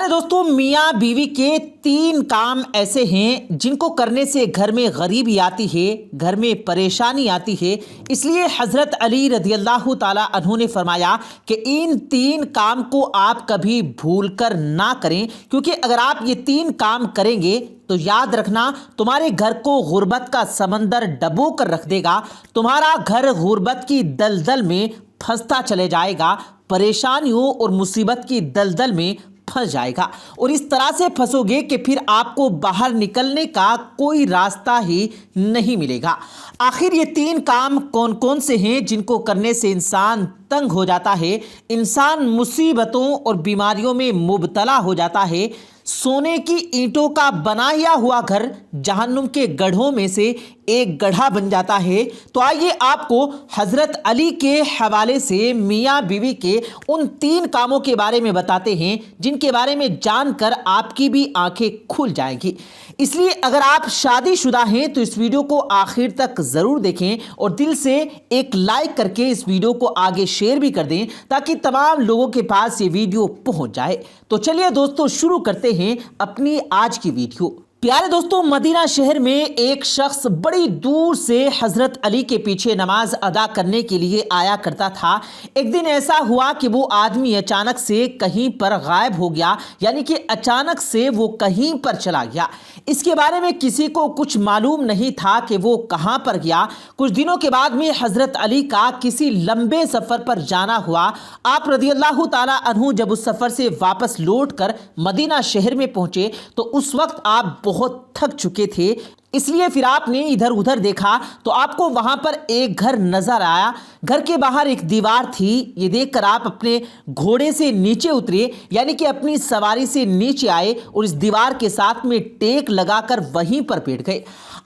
دوستوں، میاں بیوی کے 3 کام ایسے ہیں جن کو کرنے سے گھر میں غریبی آتی ہے، گھر میں پریشانی آتی ہے۔ اس لیے حضرت علی رضی اللہ تعالیٰ عنہ نے فرمایا کہ ان 3 کام کو آپ کبھی بھول کر نہ کریں، کیونکہ اگر آپ یہ 3 کام کریں گے تو یاد رکھنا تمہارے گھر کو غربت کا سمندر ڈبو کر رکھ دے گا، تمہارا گھر غربت کی دلدل میں پھنستا چلے جائے گا، پریشانیوں اور مصیبت کی دلدل میں پھنس جائے گا، اور اس طرح سے پھنسو گے کہ پھر آپ کو باہر نکلنے کا کوئی راستہ ہی نہیں ملے گا۔ آخر یہ 3 کام کون کون سے ہیں جن کو کرنے سے انسان تنگ ہو جاتا ہے، انسان مصیبتوں اور بیماریوں میں مبتلا ہو جاتا ہے؟ سونے کی اینٹوں کا بنایا ہوا گھر جہنم کے گڑھوں میں سے ایک گڑھا بن جاتا ہے۔ تو آئیے آپ کو حضرت علی کے حوالے سے میاں بیوی کے ان 3 کاموں کے بارے میں بتاتے ہیں جن کے بارے میں جان کر آپ کی بھی آنکھیں کھل جائیں گی۔ اس لیے اگر آپ شادی شدہ ہیں تو اس ویڈیو کو آخر تک ضرور دیکھیں اور دل سے ایک لائک کر کے اس ویڈیو کو آگے شیئر بھی کر دیں تاکہ تمام لوگوں کے پاس یہ ویڈیو پہنچ جائے۔ تو چلیے دوستو، شروع کرتے ہیں اپنی آج کی ویڈیو۔ پیارے دوستوں، مدینہ شہر میں ایک شخص بڑی دور سے حضرت علی کے پیچھے نماز ادا کرنے کے لیے آیا کرتا تھا۔ ایک دن ایسا ہوا کہ وہ آدمی اچانک سے کہیں پر غائب ہو گیا، یعنی کہ اچانک سے وہ کہیں پر چلا گیا۔ اس کے بارے میں کسی کو کچھ معلوم نہیں تھا کہ وہ کہاں پر گیا۔ کچھ دنوں کے بعد میں حضرت علی کا کسی لمبے سفر پر جانا ہوا۔ آپ رضی اللہ تعالیٰ عنہ جب اس سفر سے واپس لوٹ کر مدینہ شہر میں پہنچے تو اس وقت آپ بہت تھک چکے تھے، اس لیے پھر آپ نے ادھر ادھر دیکھا تو آپ کو وہاں پر ایک گھر نظر آیا۔ گھر کے باہر ایک دیوار تھی۔ یہ دیکھ کر آپ اپنے گھوڑے سے نیچے اترے، یعنی کہ اپنی سواری سے نیچے آئے اور اس دیوار کے ساتھ میں ٹیک لگا کر وہیں پر بیٹھ گئے۔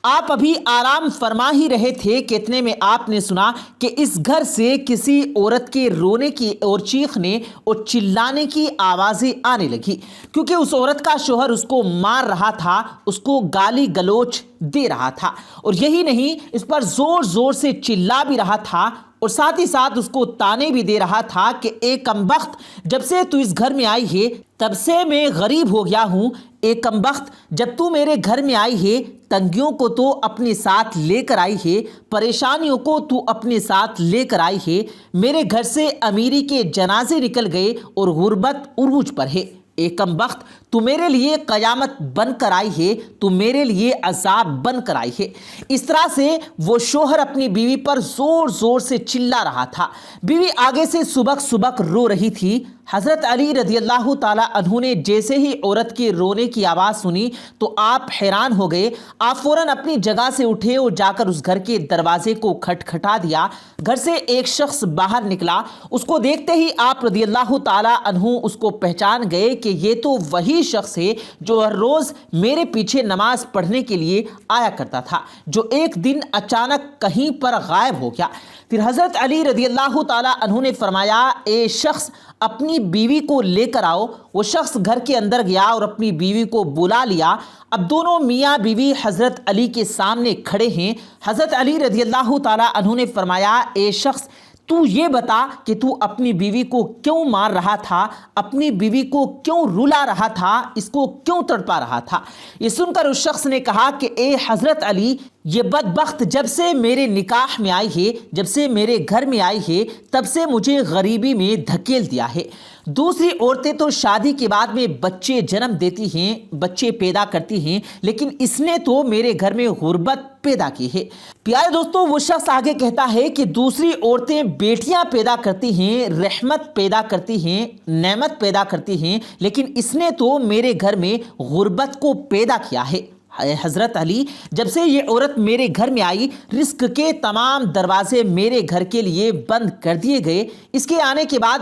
آپ ابھی آرام فرما ہی رہے تھے کہ اتنے میں آپ نے سنا کہ اس گھر سے کسی عورت کے رونے کی اور چیخنے اور چلانے کی آوازیں آنے لگی، کیونکہ اس عورت کا شوہر اس کو مار رہا تھا، اس کو گالی گلوچ دے رہا تھا، اور یہی نہیں اس پر زور زور سے چلا بھی رہا تھا اور ساتھ ہی ساتھ اس کو تانے بھی دے رہا تھا کہ اے کمبخت، جب سے تو اس گھر میں آئی ہے تب سے میں غریب ہو گیا ہوں۔ اے کمبخت، جب تو میرے گھر میں آئی ہے تنگیوں کو تو اپنے ساتھ لے کر آئی ہے، پریشانیوں کو تو اپنے ساتھ لے کر آئی ہے۔ میرے گھر سے امیری کے جنازے نکل گئے اور غربت عروج پر ہے۔ اے کمبخت، تو میرے لیے قیامت بن کر آئی ہے، تو میرے لیے عذاب بن کر آئی ہے۔ اس طرح سے وہ شوہر اپنی بیوی پر زور زور سے چلا رہا تھا۔ بیوی آگے سے سبک سبک رو رہی تھی۔ حضرت علی رضی اللہ تعالیٰ عنہ نے جیسے ہی عورت کے رونے کی آواز سنی تو آپ حیران ہو گئے۔ آپ فوراً اپنی جگہ سے اٹھے اور جا کر اس گھر کے دروازے کو کھٹکھٹا دیا۔ گھر سے ایک شخص باہر نکلا۔ اس کو دیکھتے ہی آپ رضی اللہ تعالیٰ عنہ اس کو پہچان گئے کہ یہ تو وہی شخص ہے جو ہر روز میرے پیچھے نماز پڑھنے کے لیے آیا کرتا تھا، جو ایک دن اچانک کہیں پر غائب ہو گیا۔ پھر حضرت علی رضی اللہ تعالیٰ عنہ نے فرمایا، اے شخص، اپنی بیوی کو لے کر آؤ۔ وہ شخص گھر کے اندر گیا اور اپنی بیوی کو بلا لیا۔ اب دونوں میاں بیوی حضرت علی کے سامنے کھڑے ہیں۔ حضرت علی رضی اللہ تعالیٰ عنہ نے فرمایا، اے شخص، تو یہ بتا کہ تو اپنی بیوی کو کیوں مار رہا تھا، اپنی بیوی کو کیوں رلا رہا تھا، اس کو کیوں تڑپا رہا تھا؟ یہ سن کر اس شخص نے کہا کہ اے حضرت علی، یہ بدبخت جب سے میرے نکاح میں آئی ہے، جب سے میرے گھر میں آئی ہے، تب سے مجھے غریبی میں دھکیل دیا ہے۔ دوسری عورتیں تو شادی کے بعد میں بچے جنم دیتی ہیں، بچے پیدا کرتی ہیں، لیکن اس نے تو میرے گھر میں غربت پیدا کی ہے۔ پیارے دوستوں، وہ شخص آگے کہتا ہے کہ دوسری عورتیں بیٹیاں پیدا کرتی ہیں، رحمت پیدا کرتی ہیں، نعمت پیدا کرتی ہیں، لیکن اس نے تو میرے گھر میں غربت کو پیدا کیا ہے۔ اے حضرت علی، جب سے یہ عورت میرے گھر میں آئی، رزق کے تمام دروازے میرے گھر کے لیے بند کر دیے گئے۔ اس کے آنے کے بعد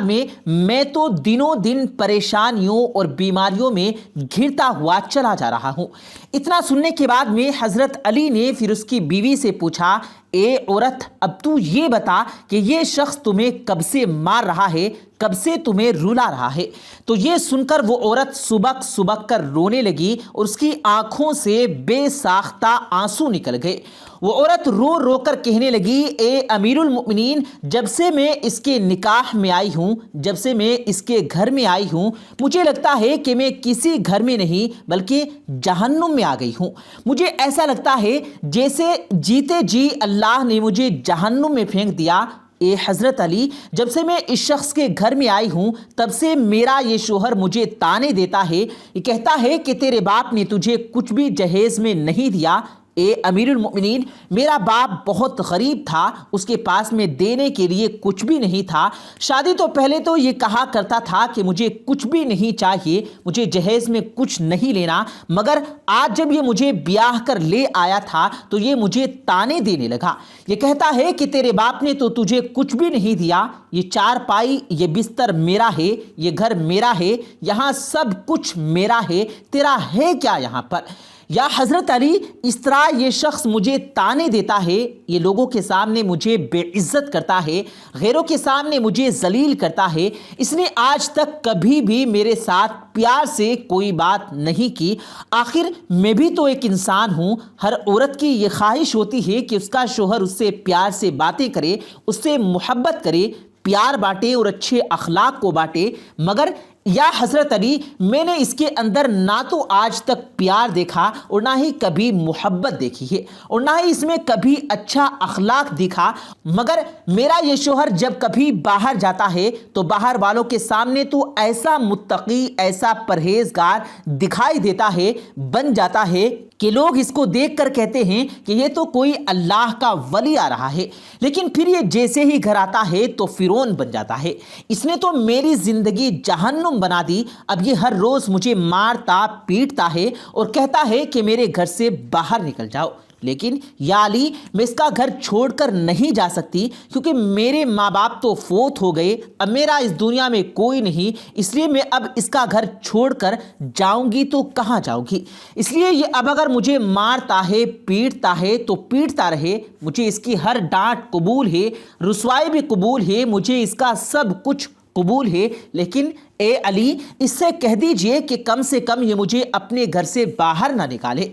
میں تو دنوں دن پریشانیوں اور بیماریوں میں گھرتا ہوا چلا جا رہا ہوں۔ اتنا سننے کے بعد میں حضرت علی نے پھر اس کی بیوی سے پوچھا، اے عورت، اب تو یہ بتا کہ یہ شخص تمہیں کب سے مار رہا ہے، کب سے تمہیں رلا رہا ہے؟ تو یہ سن کر وہ عورت سبک سبک کر رونے لگی اور اس کی آنکھوں سے بے ساختہ آنسو نکل گئے۔ وہ عورت رو رو کر کہنے لگی، اے امیر المؤمنین، جب سے میں اس کے نکاح میں آئی ہوں، جب سے میں اس کے گھر میں آئی ہوں، مجھے لگتا ہے کہ میں کسی گھر میں نہیں بلکہ جہنم میں آ گئی ہوں۔ مجھے ایسا لگتا ہے جیسے جیتے جی اللہ نے مجھے جہنم میں پھینک دیا۔ اے حضرت علی، جب سے میں اس شخص کے گھر میں آئی ہوں تب سے میرا یہ شوہر مجھے تانے دیتا ہے، یہ کہتا ہے کہ تیرے باپ نے تجھے کچھ بھی جہیز میں نہیں دیا۔ اے امیر المؤمنین، میرا باپ بہت غریب تھا، اس کے پاس میں دینے کے لیے کچھ بھی نہیں تھا۔ شادی تو پہلے تو یہ کہا کرتا تھا کہ مجھے کچھ بھی نہیں چاہیے، مجھے جہیز میں کچھ نہیں لینا، مگر آج جب یہ مجھے بیاہ کر لے آیا تھا تو یہ مجھے تانے دینے لگا۔ یہ کہتا ہے کہ تیرے باپ نے تو تجھے کچھ بھی نہیں دیا، یہ چارپائی، یہ بستر میرا ہے، یہ گھر میرا ہے، یہاں سب کچھ میرا ہے، تیرا ہے کیا یہاں پر؟ یا حضرت علی، اس طرح یہ شخص مجھے تانے دیتا ہے، یہ لوگوں کے سامنے مجھے بے عزت کرتا ہے، غیروں کے سامنے مجھے ذلیل کرتا ہے، اس نے آج تک کبھی بھی میرے ساتھ پیار سے کوئی بات نہیں کی۔ آخر میں بھی تو ایک انسان ہوں، ہر عورت کی یہ خواہش ہوتی ہے کہ اس کا شوہر اس سے پیار سے باتیں کرے، اس سے محبت کرے، پیار بانٹے اور اچھے اخلاق کو بانٹے، مگر یا حضرت علی، میں نے اس کے اندر نہ تو آج تک پیار دیکھا اور نہ ہی کبھی محبت دیکھی ہے اور نہ ہی اس میں کبھی اچھا اخلاق دکھا، مگر میرا یہ شوہر جب کبھی باہر جاتا ہے تو باہر والوں کے سامنے تو ایسا متقی، ایسا پرہیزگار دکھائی دیتا ہے، بن جاتا ہے کہ لوگ اس کو دیکھ کر کہتے ہیں کہ یہ تو کوئی اللہ کا ولی آ رہا ہے، لیکن پھر یہ جیسے ہی گھر آتا ہے تو فرعون بن جاتا ہے۔ اس نے تو میری زندگی جہنم بنا دی، اب یہ ہر روز مجھے مارتا پیٹتا ہے اور کہتا ہے کہ میرے گھر سے باہر نکل جاؤ، لیکن یا علی، میں اس کا گھر چھوڑ کر نہیں جا سکتی، کیونکہ میرے ماں باپ تو فوت ہو گئے، اب میرا اس دنیا میں کوئی نہیں، اس لیے میں اب اس کا گھر چھوڑ کر جاؤں گی تو کہاں جاؤں گی؟ اس لیے یہ اب اگر مجھے مارتا ہے، پیٹتا ہے تو پیٹتا رہے، مجھے اس کی ہر ڈانٹ قبول ہے، رسوائی بھی قبول ہے، مجھے اس کا سب کچھ قبول ہے، لیکن اے علی، اس سے کہہ دیجئے کہ کم سے کم یہ مجھے اپنے گھر سے باہر نہ نکالے۔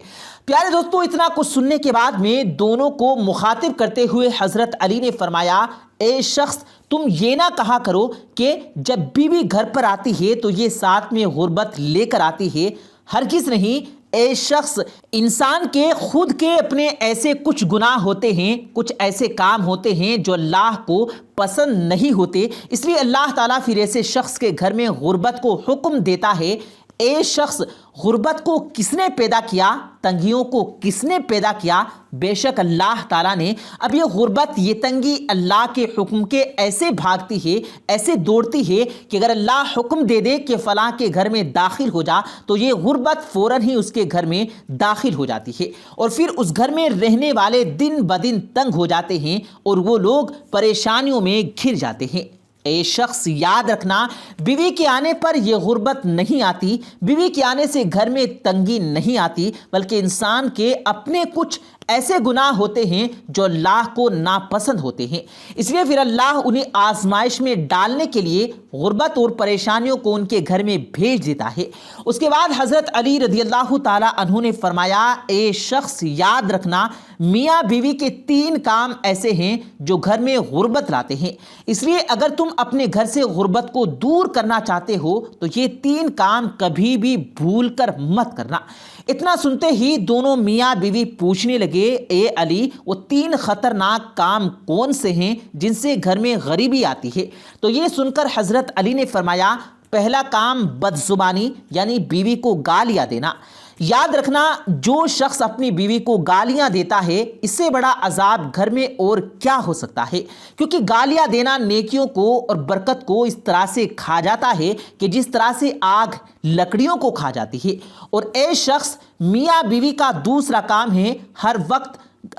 پیارے دوستو، اتنا کچھ سننے کے بعد میں دونوں کو مخاطب کرتے ہوئے حضرت علی نے فرمایا، اے شخص، تم یہ نہ کہا کرو کہ جب بیوی گھر پر آتی ہے تو یہ ساتھ میں غربت لے کر آتی ہے، ہرگز نہیں۔ اے شخص، انسان کے خود کے اپنے ایسے کچھ گناہ ہوتے ہیں، کچھ ایسے کام ہوتے ہیں جو اللہ کو پسند نہیں ہوتے، اس لیے اللہ تعالیٰ پھر ایسے شخص کے گھر میں غربت کو حکم دیتا ہے۔ اے شخص، غربت کو کس نے پیدا کیا؟ تنگیوں کو کس نے پیدا کیا؟ بے شک اللہ تعالیٰ نے۔ اب یہ غربت، یہ تنگی اللہ کے حکم کے ایسے بھاگتی ہے، ایسے دوڑتی ہے کہ اگر اللہ حکم دے دے کہ فلاں کے گھر میں داخل ہو جا تو یہ غربت فوراً ہی اس کے گھر میں داخل ہو جاتی ہے، اور پھر اس گھر میں رہنے والے دن بدن تنگ ہو جاتے ہیں اور وہ لوگ پریشانیوں میں گھر جاتے ہیں۔ اے شخص، یاد رکھنا، بیوی کے آنے پر یہ غربت نہیں آتی، بیوی کے آنے سے گھر میں تنگی نہیں آتی، بلکہ انسان کے اپنے کچھ ایسے گناہ ہوتے ہیں جو اللہ کو ناپسند ہوتے ہیں، اس لیے پھر اللہ انہیں آزمائش میں ڈالنے کے لیے غربت اور پریشانیوں کو ان کے گھر میں بھیج دیتا ہے۔ اس کے بعد حضرت علی رضی اللہ تعالیٰ عنہ نے فرمایا، اے شخص، یاد رکھنا، میاں بیوی کے 3 کام ایسے ہیں جو گھر میں غربت لاتے ہیں، اس لیے اگر تم اپنے گھر سے غربت کو دور کرنا چاہتے ہو تو یہ 3 کام کبھی بھی بھول کر مت کرنا۔ اتنا سنتے ہی دونوں میاں بیوی پوچھنے لگے، اے علی، وہ 3 خطرناک کام کون سے ہیں جن سے گھر میں غریبی آتی ہے؟ تو یہ سن کر حضرت علی نے فرمایا، پہلا کام بدزبانی، یعنی بیوی کو گالیاں دینا۔ یاد رکھنا، جو شخص اپنی بیوی کو گالیاں دیتا ہے، اس سے بڑا عذاب گھر میں اور کیا ہو سکتا ہے، کیونکہ گالیاں دینا نیکیوں کو اور برکت کو اس طرح سے کھا جاتا ہے کہ جس طرح سے آگ لکڑیوں کو کھا جاتی ہے۔ اور اے شخص، میاں بیوی کا دوسرا کام ہے ہر وقت،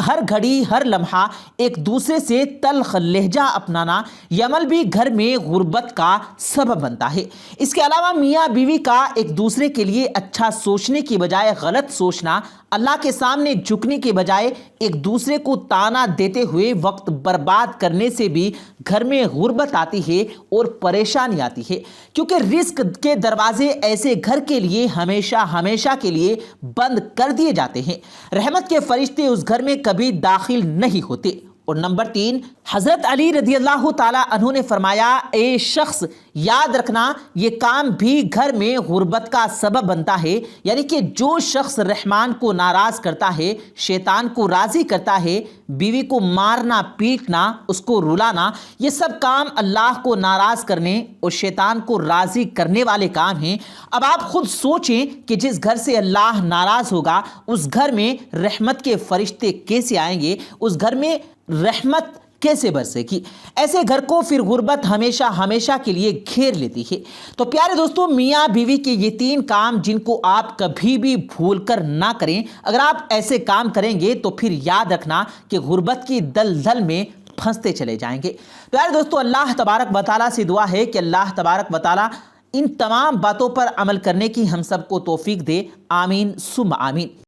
ہر گھڑی، ہر لمحہ ایک دوسرے سے تلخ لہجہ اپنانا، یہ عمل بھی گھر میں غربت کا سبب بنتا ہے۔ اس کے علاوہ میاں بیوی کا ایک دوسرے کے لیے اچھا سوچنے کی بجائے غلط سوچنا، اللہ کے سامنے جھکنے کے بجائے ایک دوسرے کو تانا دیتے ہوئے وقت برباد کرنے سے بھی گھر میں غربت آتی ہے اور پریشانی آتی ہے، کیونکہ رزق کے دروازے ایسے گھر کے لیے ہمیشہ کے لیے بند کر دیے جاتے ہیں۔ رحمت کے فرشتے اس گھر میں کبھی داخل نہیں ہوتے۔ اور نمبر 3، حضرت علی رضی اللہ تعالیٰ عنہ نے فرمایا، اے شخص یاد رکھنا یہ کام بھی گھر میں غربت کا سبب بنتا ہے، یعنی کہ جو شخص رحمان کو ناراض کرتا ہے، شیطان کو راضی کرتا ہے، بیوی کو مارنا پیٹنا، اس کو رلانا، یہ سب کام اللہ کو ناراض کرنے اور شیطان کو راضی کرنے والے کام ہیں۔ اب آپ خود سوچیں کہ جس گھر سے اللہ ناراض ہوگا اس گھر میں رحمت کے فرشتے کیسے آئیں گے، اس گھر میں رحمت کیسے برسے گی؟ ایسے گھر کو پھر غربت ہمیشہ ہمیشہ کے لیے گھیر لیتی ہے۔ تو پیارے دوستو، میاں بیوی کے یہ 3 کام جن کو آپ کبھی بھی بھول کر نہ کریں، اگر آپ ایسے کام کریں گے تو پھر یاد رکھنا کہ غربت کی دلدل میں پھنستے چلے جائیں گے۔ پیارے دوستو، اللہ تبارک و تعالیٰ سے دعا ہے کہ اللہ تبارک و تعالیٰ ان تمام باتوں پر عمل کرنے کی ہم سب کو توفیق دے۔ آمین ثم آمین۔